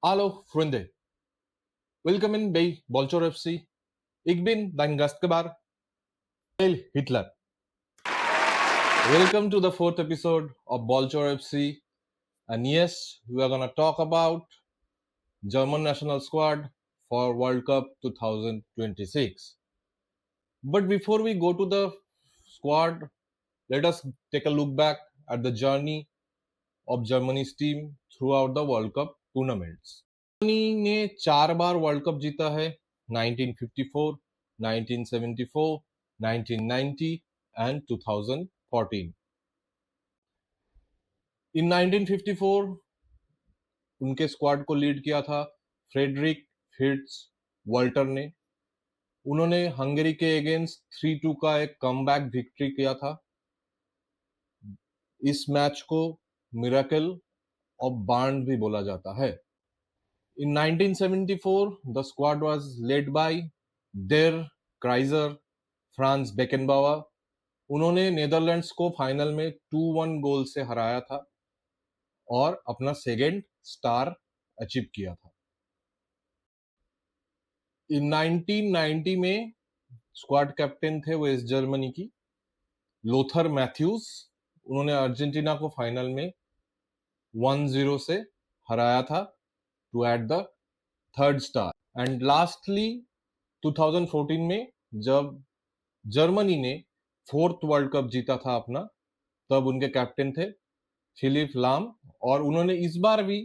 Hallo Freunde, willkommen bei Bolchor FC. Ich bin dein Gastgeber, Heil Hitler. Welcome to the fourth episode of Bolchor FC. And yes, we are gonna talk about German national squad for World Cup 2026. But before we go to the squad, let us take a look back at the journey of Germany's team throughout the World Cup tournaments. Germany ने 4 बार world cup जीता है 1954, 1974, 1990 and 2014। इन 1954 उनके squad को lead किया था Frederick fits Walter ने। उन्होंने Hungary के अगेंस्ट 3-2 का एक कमबैक विक्ट्री किया था। इस मैच को मिरेकल ऑफ बार्न भी बोला जाता है। In 1974, the squad was led by Der Kaiser Franz Beckenbauer. उन्होंने नेदरलैंड्स को फाइनल में 2-1 गोल से हराया था और अपना सेकेंड स्टार अचीव किया था। इन 1990 में स्क्वाड कैप्टन थे वेस्ट जर्मनी की लोथर मैथ्यूज। उन्होंने अर्जेंटीना को फाइनल में 1-0 से हराया था to add the third star. And lastly 2014 में जब जर्मनी ने फोर्थ वर्ल्ड कप जीता था अपना, तब उनके कैप्टन थे फिलिप लाम और उन्होंने इस बार भी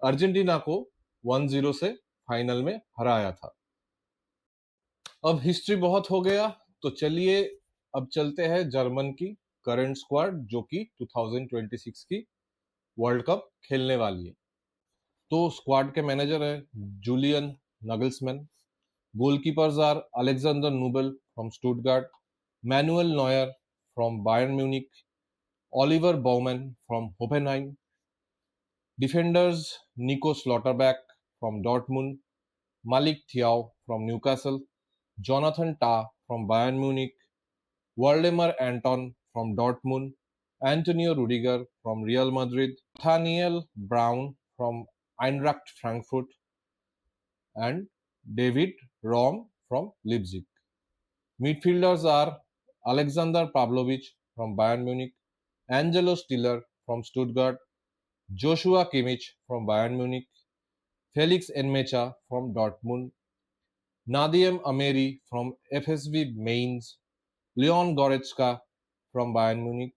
अर्जेंटीना को 1-0 से फाइनल में हराया था। अब हिस्ट्री बहुत हो गया, तो चलिए अब चलते हैं जर्मन की करंट स्क्वाड जो कि 2026 की वर्ल्ड कप खेलने वाली है। तो स्क्वाड के मैनेजर है Julian Nagelsmann. Goalkeepers are Alexander Nubel from Stuttgart, Manuel Neuer from Bayern Munich, Oliver Baumann from Hoffenheim. Defenders Nico Schlotterbeck from Dortmund, Malick Thiaw from Newcastle, Jonathan Tah from Bayern Munich, Waldemar Anton from Dortmund, Antonio Rudiger from Real Madrid, Nathaniel Brown from Eintracht Frankfurt and David Raum from Leipzig. Midfielders are Alexander Pavlovich from Bayern Munich, Angelo Stiller from Stuttgart, Joshua Kimmich from Bayern Munich, Felix Enmecha from Dortmund, Nadiem Ameri from FSV Mainz, Leon Goretzka from Bayern Munich,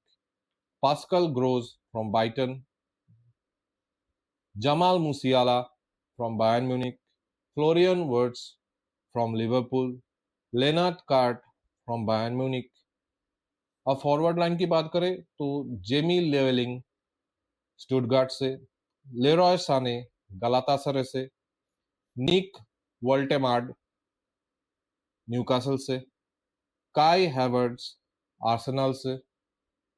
Pascal Gross from Brighton, Jamal Musiala from Bayern Munich, Florian Wirtz from Liverpool, Lennart Kart from Bayern Munich. अब forward line की बात करें तो Jamie लेवेलिंग Stuttgart से, Leroy Sane गलातासरे से, निक वोल्टेमार्ड Newcastle से, काई Havertz Arsenal से,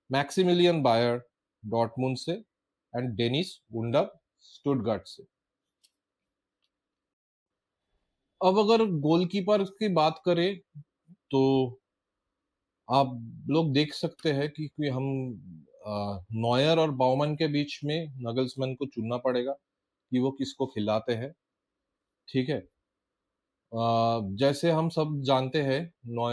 मैक्सिमिलियन बायर डॉर्टमुंड से एंड डेनिस वुंडर स्टुटगार्ट से। अब अगर गोलकीपर की बात करें तो आप लोग देख सकते हैं कि हम नॉयर और बाउमन के बीच में नगल्समैन को चुनना पड़ेगा कि वो किसको खिलाते हैं। ठीक है, जैसे हम सब जानते हैं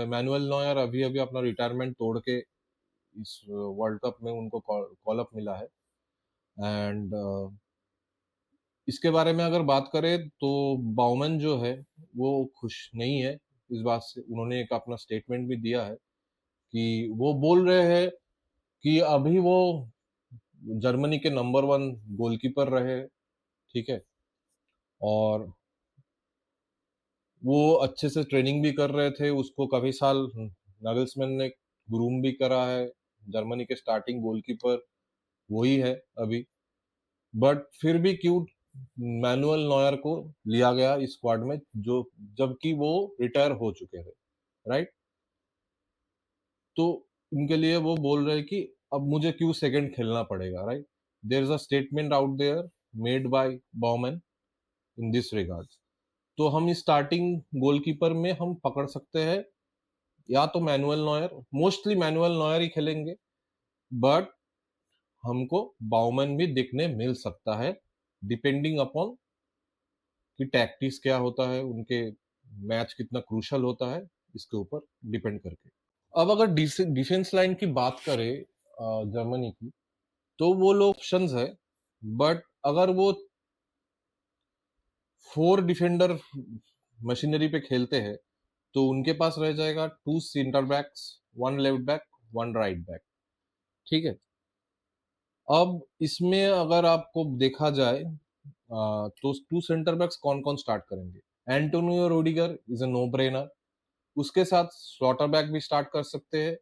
मैनुअल नॉयर अभी अभी अपना रिटायरमेंट तोड़ के इस वर्ल्ड कप में उनको कॉल अप मिला है। एंड इसके बारे में अगर बात करें तो बाउमन जो है वो खुश नहीं है इस बात से। उन्होंने एक अपना स्टेटमेंट भी दिया है कि वो बोल रहे हैं कि अभी वो जर्मनी के नंबर 1 गोलकीपर रहे, ठीक है, और वो अच्छे से ट्रेनिंग भी कर रहे थे। उसको काफी साल नगल्समैन ने ग्रूम भी करा है। जर्मनी के स्टार्टिंग गोलकीपर वही है अभी, बट फिर भी क्यों मैनुअल नॉयर को लिया गया इस स्क्वाड में जो जबकि वो रिटायर हो चुके थे, राइट। तो उनके लिए वो बोल रहे हैं कि अब मुझे क्यों सेकंड खेलना पड़ेगा, right. There is a statement out there made by Bauman in this regards. तो हम इस स्टार्टिंग गोलकीपर में हम पकड़ सकते हैं या तो Manuel Neuer, mostly Manuel Neuer ही खेलेंगे, बट हमको बाउमन भी दिखने मिल सकता है डिपेंडिंग अपॉन कि टैक्टिक्स क्या होता है, उनके मैच कितना क्रूशल होता है, इसके ऊपर डिपेंड करके। अब अगर डिफेंस लाइन की बात करें जर्मनी की, तो वो लोग ऑप्शंस है, बट अगर वो 4 डिफेंडर मशीनरी पे खेलते हैं तो उनके पास रह जाएगा 2 centre backs, 1 left back, 1 right back. ठीक है। अब इसमें अगर आपको देखा जाए तो 2 सेंटर बैक्स कौन कौन स्टार्ट करेंगे? Antonio Rudiger is a no brainer. उसके साथ स्लॉटर बैक भी स्टार्ट कर सकते हैं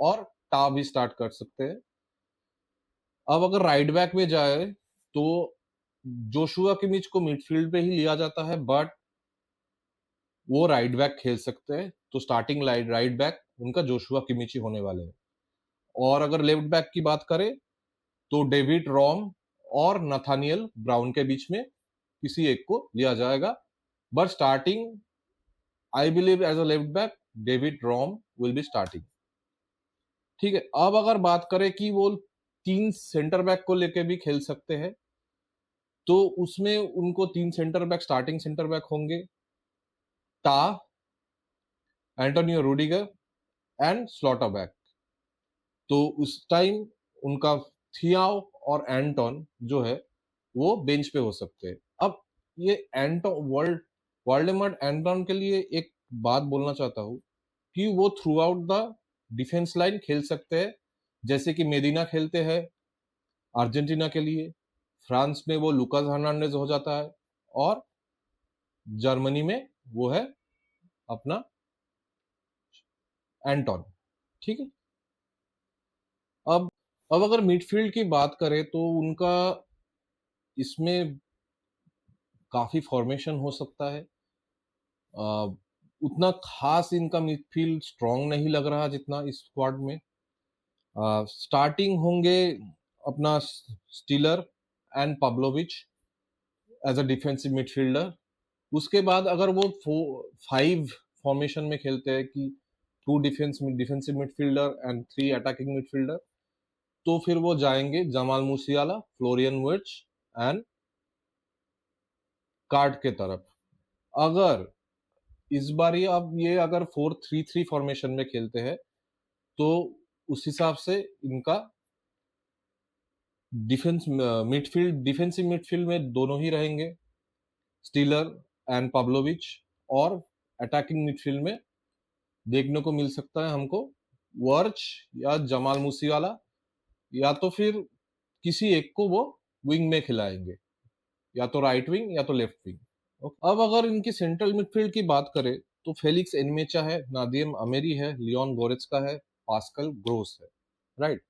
और टा भी स्टार्ट कर सकते हैं। अब अगर राइट बैक में जाए तो जोशुआ किमिच को मिडफील्ड पे ही लिया जाता है, बट वो राइट बैक खेल सकते हैं, तो स्टार्टिंग राइट बैक उनका जोशुआ किमिच ही होने वाले हैं। और अगर लेफ्ट बैक की बात करें तो डेविड रॉम और नथानियल ब्राउन के बीच में किसी एक को लिया जाएगा, but starting I believe as a left back David Raum will be starting. ठीक है। अब अगर बात करें कि वो 3 सेंटर बैक को लेके भी खेल सकते हैं, तो उसमें उनको 3 centre back starting centre back होंगे, टा, Antonio Rudiger and slaughter back. तो उस टाइम उनका थियाओ और एंटोन जो है वो बेंच पे हो सकते हैं। अब ये एंटोन वाल्डेमर एंटोन के लिए एक बात बोलना चाहता हूँ कि वो through out the defence line खेल सकते हैं, जैसे कि मेडिना खेलते हैं अर्जेंटीना के लिए, फ्रांस में वो लुकास हर्नांडेज हो जाता है, और जर्मनी में वो है अपना एंटोन। ठीक है। अब अब अगर मिडफील्ड की बात करें तो उनका इसमें काफी फॉर्मेशन हो सकता है। उतना खास इनका मिडफील्ड स्ट्रांग नहीं लग रहा जितना इस स्क्वाड में। स्टार्टिंग होंगे अपना Stiller and Pavlovic as a defensive midfielder. उसके बाद अगर वो 5 फॉर्मेशन में खेलते हैं कि 2 defensive midfielder and 3 attacking midfielder, तो फिर वो जाएंगे Jamal Musiala, Florian Wirtz and कार्ड के तरफ। अगर इस बार ये अगर 4-3-3 फॉर्मेशन में खेलते हैं तो उस हिसाब से इनका डिफेंसिव मिडफील्ड में दोनों ही रहेंगे, स्टीलर एंड पब्लोविच, और अटैकिंग मिडफील्ड में देखने को मिल सकता है हमको वर्च या जमाल मूसीवाला, या तो फिर किसी एक को वो विंग में खिलाएंगे, या तो राइट विंग या तो लेफ्ट विंग। अब अगर इनकी सेंट्रल मिडफील्ड की बात करें तो फेलिक्स एनमेचा है, नादिम अमेरी है, लियोन गोरेत्स्का है, पास्कल ग्रोस है। राइट।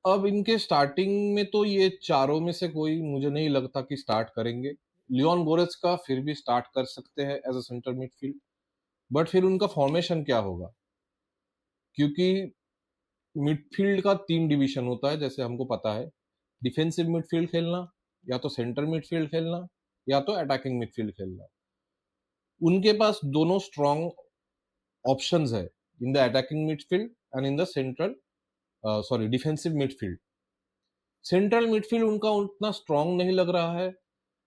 अब इनके स्टार्टिंग में तो ये चारों में से कोई मुझे नहीं लगता कि स्टार्ट करेंगे। लियोन गोरेत्स्का फिर भी स्टार्ट कर सकते हैं as a centre midfield, but फिर उनका फॉर्मेशन क्या होगा? क्योंकि मिडफील्ड का 3 डिवीजन होता है जैसे हमको पता है, डिफेंसिव मिडफील्ड खेलना, या तो सेंटर मिडफील्ड खेलना, या तो अटैकिंग मिडफील्ड खेलना। उनके पास दोनों स्ट्रॉन्ग ऑप्शंस है in the attacking midfield and in the central sorry defensive midfield. Central midfield उनका उतना स्ट्रॉन्ग नहीं लग रहा है।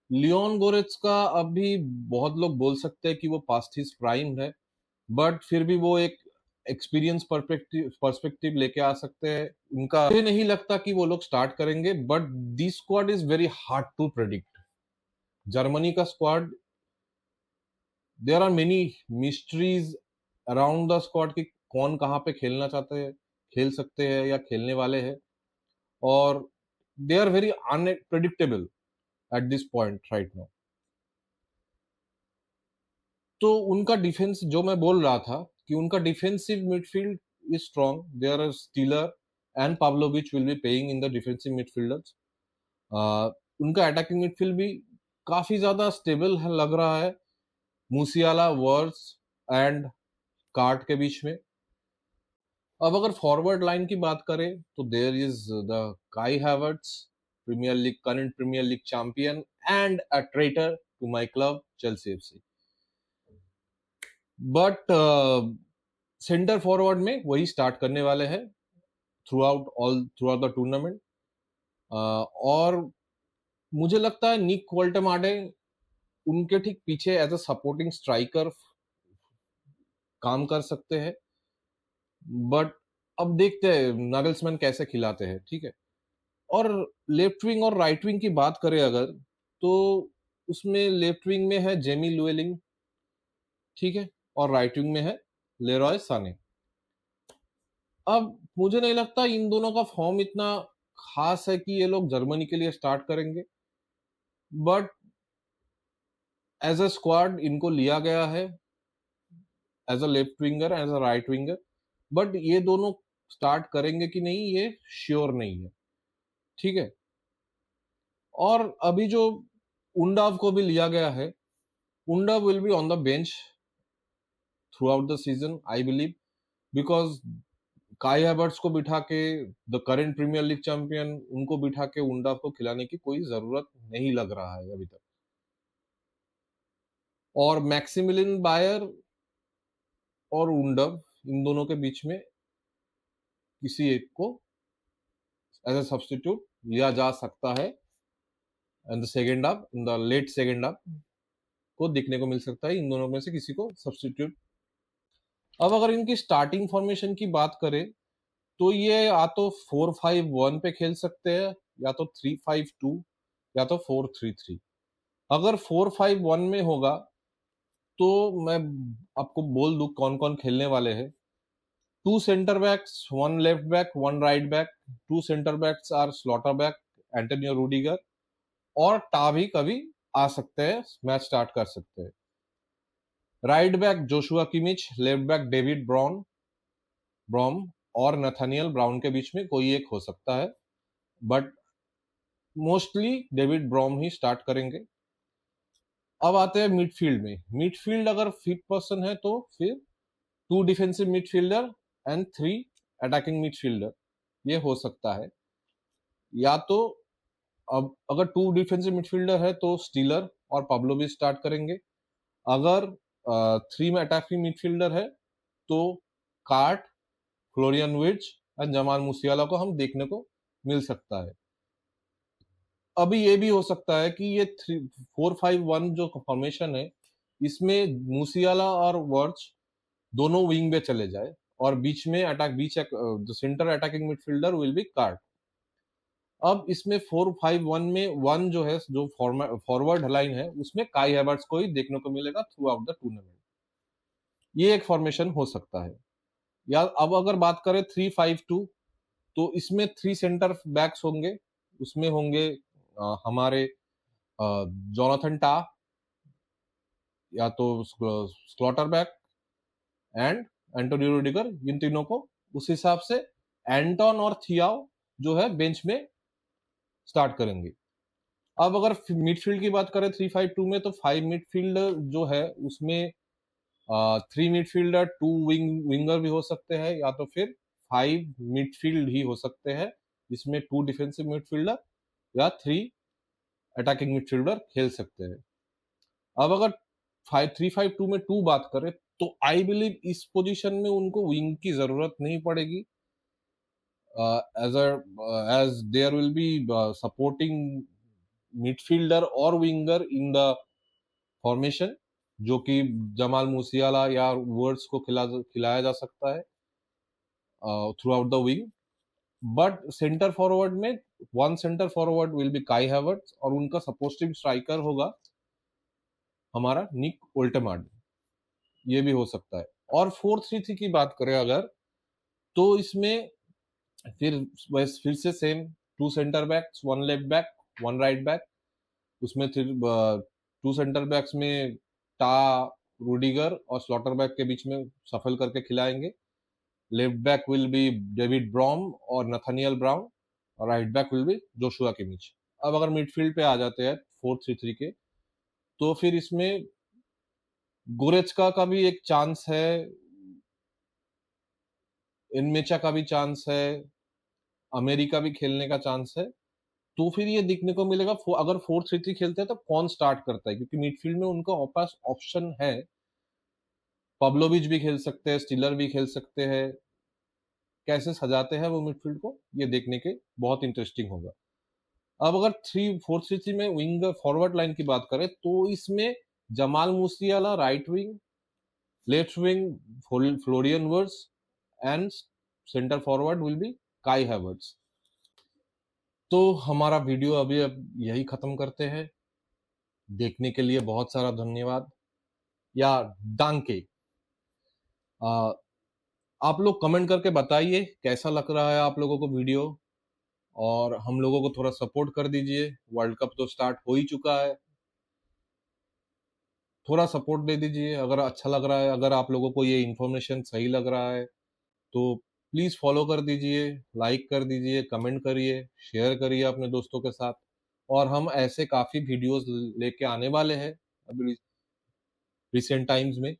लियोन गोरेत्स्का अभी बहुत लोग बोल सकते हैं कि वो पास्ट हिज प्राइम है, बट फिर भी वो एक एक्सपीरियंस पर्सपेक्टिव लेके आ सकते हैं। उनका मुझे नहीं लगता कि वो लोग स्टार्ट करेंगे, but this squad is very hard to predict. Germany का squad, there are many mysteries around the squad कि कौन कहाँ पे खेलना चाहते हैं, खेल सकते हैं या खेलने वाले हैं, और they are very unpredictable at this point right now. तो उनका डिफेंस जो मैं बोल रहा था कि उनका defensive midfield is strong, there are Stiller and Pavlovic will be playing in the defensive midfielders. उनका अटैकिंग मिडफील्ड भी काफी ज्यादा स्टेबल है लग रहा है, मूसियाला, वर्स एंड कार्ट के बीच में। अब अगर फॉरवर्ड लाइन की बात करें तो there is the Kai Havertz, Premier League current Premier League champion and a traitor to my club Chelsea FC. But centre forward में वही स्टार्ट करने वाले हैं थ्रू आउट द टूर्नामेंट। और मुझे लगता है निक वोल्टेमाडे उनके ठीक पीछे एज अ सपोर्टिंग स्ट्राइकर काम कर सकते हैं, बट अब देखते हैं नागल्समैन कैसे खिलाते हैं, ठीक है। और लेफ्ट विंग और राइट विंग की बात करें अगर, तो उसमें लेफ्ट विंग में है जेमी लुएलिंग, ठीक है, और राइट विंग में है लेरॉय साने। अब मुझे नहीं लगता इन दोनों का फॉर्म इतना खास है कि ये लोग जर्मनी के लिए स्टार्ट करेंगे, बट एज अ स्क्वाड इनको लिया गया है as a left winger, as a right winger, but ये दोनों स्टार्ट करेंगे कि नहीं ये श्योर नहीं है, ठीक है। और अभी जो उंडाव को भी लिया गया है, Undav will be on the bench throughout the season I believe, because Kai Havertz को बिठा के, the current Premier League champion, उनको बिठा के उंडाव को खिलाने की कोई जरूरत नहीं लग रहा है अभी तक। और मैक्सिमिलियन बायर और उंडव, इन दोनों के बीच में किसी एक को एज अ सब्स्टिट्यूट लिया जा सकता है, and the second half, in the late second half को देखने को मिल सकता है इन दोनों में से किसी को सब्स्टिट्यूट। अब अगर इनकी स्टार्टिंग फॉर्मेशन की बात करें, तो ये या तो 4-5-1 पे खेल सकते हैं, या तो 3-5-2, या तो 4-3-3। अगर 4-5-1 में होगा तो मैं आपको बोल दूं कौन कौन खेलने वाले हैं। 2 centre backs, 1 left back, 1 right back. 2 centre backs are Schlotterbeck Antonio Rudiger, और टा भी कभी आ सकते हैं, मैच स्टार्ट कर सकते हैं। Right back Joshua Kimmich, left back David Raum और नथानियल ब्राउन के बीच में कोई एक हो सकता है, बट मोस्टली डेविड ब्रॉम ही स्टार्ट करेंगे। अब आते हैं मिडफील्ड में। मिडफील्ड अगर फिट पर्सन है तो फिर 2 defensive midfielder and 3 attacking midfielder ये हो सकता है। या तो अब अगर 2 डिफेंसिव मिडफील्डर है तो स्टीलर और पाब्लो भी स्टार्ट करेंगे। अगर 3 में अटैकिंग मिडफील्डर है तो कार्ट, फ्लोरियन विर्ट्ज और जमाल मूसियाला को हम देखने को मिल सकता है। अभी ये भी हो सकता है कि ये 4-5-1 जो फॉर्मेशन है, इसमें मूसियाला और वर्च दोनों विंग में चले जाए, और बीच में the centre attacking midfielder will be cart. अब इसमें 4-5-1 में 1 जो है, जो फॉरवर्ड लाइन है, उसमें काई हैवर्ट्स को ही देखने को मिलेगा थ्रू आउट द टूर्नामेंट। ये एक फॉर्मेशन हो सकता है। या अब अगर बात करें 3-5-2, तो इसमें 3 सेंटर बैक्स होंगे। उसमें होंगे हमारे जोनाथन टा, या तो Schlotterbeck and Antonio Rudiger, इन तीनों को उस हिसाब से एंटोन और थियाओ जो है बेंच में स्टार्ट करेंगे। अब अगर मिडफील्ड की बात करें 3-5-2 में, तो 5 मिडफील्डर जो है उसमें 3 मिडफील्डर, 2 विंगर भी हो सकते हैं, या तो फिर 5 मिडफील्ड ही हो सकते हैं, जिसमें 2 डिफेंसिव मिडफील्डर या 3 अटैकिंग मिडफील्डर खेल सकते हैं। अब अगर 3-5-2 में 2 बात करें, तो आई बिलीव इस पोजीशन में उनको विंग की जरूरत नहीं पड़ेगी, as there will be supporting midfielder और winger in the formation, जो कि जमाल मूसियाला या वर्ड्स को खिलाया जा सकता है through out the wing. But centre forward में 1 centre forward will be Kai Havertz, और उनका सपोर्टिंग स्ट्राइकर होगा हमारा निक ओल्टेमार्ड। ये भी हो सकता है। और 4-3-3 की बात करें अगर, तो इसमें फिर से same 2 centre backs, 1 left back, 1 right back. उसमें 2 सेंटर बैक्स में टा, रूडिगर और स्लॉटर बैक के बीच में सफल करके खिलाएंगे। Left back will be David Raum और नथानियल ब्राउन, और right back will be Joshua Kimmich. अब अगर मिडफील्ड पे आ जाते हैं 4-3-3 के, तो फिर इसमें गोरेचका का भी एक चांस है, इनमेचा का भी चांस है, अमेरिका भी खेलने का चांस है। तो फिर ये देखने को मिलेगा अगर 4-3-3 खेलते हैं तो कौन स्टार्ट करता है, क्योंकि मिडफील्ड में उनका पास ऑप्शन है। पब्लोविच भी खेल सकते हैं, स्टीलर भी खेल सकते हैं। कैसे सजाते हैं वो मिडफील्ड को, ये देखने के बहुत इंटरेस्टिंग होगा। अब अगर 4-3-3 में विंग फॉरवर्ड लाइन की बात करें तो इसमें Jamal Musiala right wing, left wing Florian Wirtz and centre forward will be Kai Havertz. तो हमारा वीडियो अभी अब यही खत्म करते हैं। देखने के लिए बहुत सारा धन्यवाद या डांके। आप लोग कमेंट करके बताइए कैसा लग रहा है आप लोगों को वीडियो, और हम लोगों को थोड़ा सपोर्ट कर दीजिए। वर्ल्ड कप तो स्टार्ट हो ही चुका है, थोड़ा सपोर्ट दे दीजिए अगर अच्छा लग रहा है। अगर आप लोगों को ये इन्फॉर्मेशन सही लग रहा है तो प्लीज फॉलो कर दीजिए, लाइक कर दीजिए, कमेंट करिए, शेयर करिए अपने दोस्तों के साथ। और हम ऐसे काफी वीडियोस लेके आने वाले हैं अभी रिसेंट टाइम्स में।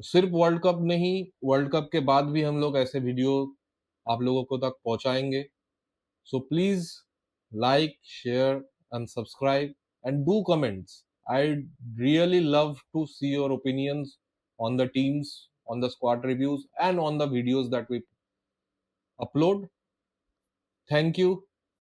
सिर्फ वर्ल्ड कप नहीं, वर्ल्ड कप के बाद भी हम लोग ऐसे वीडियो आप लोगों को तक पहुंचाएंगे। So please like, share, and subscribe, and do comments. I'd really love to see your opinions on the teams, on the squad reviews, and on the videos that we upload. Thank you.